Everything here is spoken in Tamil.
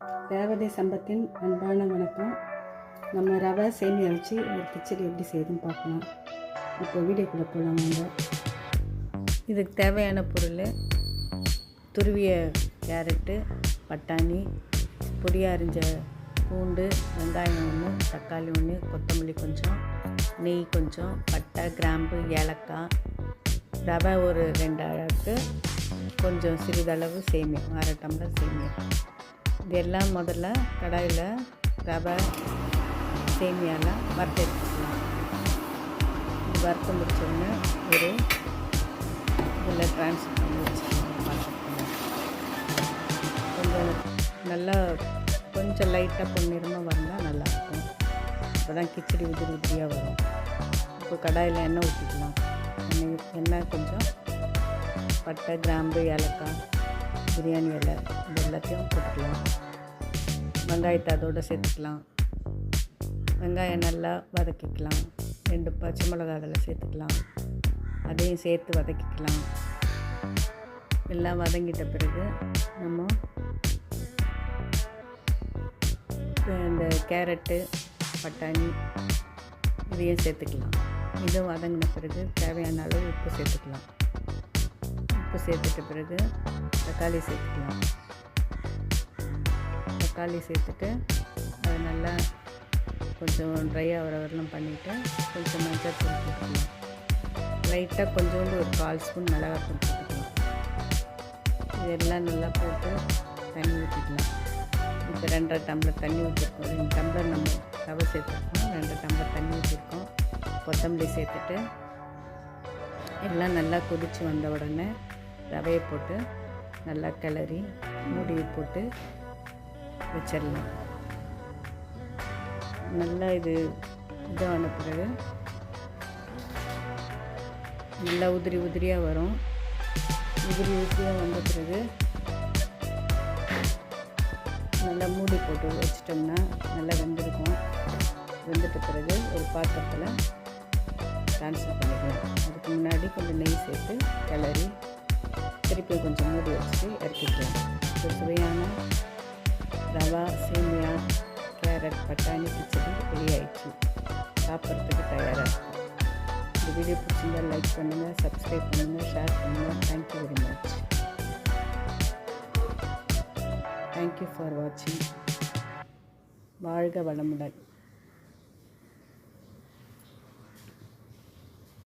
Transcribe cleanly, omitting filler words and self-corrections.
தேவதை சம்பத்தின் அன்பான வணக்கம். நம்ம ரவை சேமியா வச்சு ஒரு கிச்சடி எப்படி செய்யுதுன்னு பார்க்கலாம். இப்போ வீடியோக்குள்ளே போகலாம் வாங்க. இதுக்கு தேவையான பொருள் துருவிய கேரட்டு, பட்டாணி, பொடியாக அரிஞ்ச பூண்டு, வெங்காயம் ஒன்று, தக்காளி ஒன்று, கொத்தமல்லி கொஞ்சம், நெய் கொஞ்சம், பட்டை, கிராம்பு, ஏலக்காய், ரவை ஒரு 2 அளவுக்கு, கொஞ்சம் சிறிதளவு சேமியா, 1/2 டம்ளர் சேமியா. இது எல்லாம் முதல்ல கடாயில் ரவை சேமியாலாம் வறுத்து எடுத்துக்கலாம். இது வறுத்து முடிச்சோடனே ஒரு இதில் ட்ரான்ஸ்ஃபர் பண்ணி வச்சுக்கலாம். பாத்திரத்தில் கொஞ்சம் நல்லா கொஞ்சம் லைட்டாக பொன்னிறமாக வந்தால் நல்லாயிருக்கும். அப்போ தான் கிச்சடி உதிரி உதிரியாக வரும். இப்போ கடாயில் எண்ணெய் ஊற்றிக்கலாம். எண்ணெய் கொஞ்சம் பட்டை, கிராம்பு, ஏலக்காய், பிரியாணி இலை இது எல்லாத்தையும் போட்டுக்கலாம். வெங்காயத்தை அதோடு சேர்த்துக்கலாம். வெங்காயம் நல்லா வதக்கிக்கலாம். 2 பச்சை மிளகாய் அதில் சேர்த்துக்கலாம். அதையும் சேர்த்து வதக்கிக்கலாம். எல்லாம் வதங்கிட்ட பிறகு நம்ம இந்த கேரட்டு, பட்டாணி இதையும் சேர்த்துக்கலாம். இதுவும் வதங்கின பிறகு தேவையான அளவு உப்பு சேர்த்துக்கலாம். உப்பு சேர்த்துட்ட பிறகு தக்காளி சேர்த்துக்கலாம். தக்காளி சேர்த்துட்டு அது நல்லா கொஞ்சம் ட்ரை ஆகிற வரலாம் பண்ணிவிட்டு கொஞ்சம் மஞ்சள் தூள் போட்டுக்கலாம். லைட்டாக கொஞ்சோண்டு ஒரு 1/4 ஸ்பூன் மிளகாத்தூள் போட்டுக்கலாம். இதெல்லாம் நல்லா போட்டு தண்ணி ஊற்றிக்கலாம். இப்போ 2.5 டம்ளர் தண்ணி ஊற்றிருக்கோம். 2 டம்ளர் நம்ம ரவை சேர்த்துருக்கோம். 2 டம்ளர் தண்ணி ஊற்றிருக்கோம். கொத்தமல்லி சேர்த்துட்டு எல்லாம் நல்லா கொதித்து வந்த உடனே ரவையை போட்டு நல்லா கிளறி மூடி போட்டு வச்சிடலாம். நல்லா இதான பிறகு நல்லா உதிரி உதிரியாக வரும். உதிரி உதிரியாக வந்த பிறகு நல்லா மூடி போட்டு வச்சிட்டோம்னா நல்லா வெந்திருக்கும். வெந்துட்ட பிறகு ஒரு பாத்திரத்தில் ட்ரான்ஸ்ஃபர் பண்ணிக்கலாம். அதுக்கு முன்னாடி கொஞ்சம் நெய் சேர்த்து கிளறி திருப்பி கொஞ்சம் மூடி வச்சுட்டு இறக்கிக்கலாம். ஒரு சுவையான ரவா, சேமியா, கேரட், பட்டாணி கிச்சடி ரெடி ஆயிடுச்சு. சாப்பிட்றதுக்கு தயாராக இருக்கும். இந்த வீடியோ பிடிச்சிருந்தால் லைக் பண்ணுங்கள், சப்ஸ்கிரைப் பண்ணுங்கள், ஷேர் பண்ணுங்கள். Thank you very much. Thank you for வாட்சிங். வாழ்க வளமுடன்.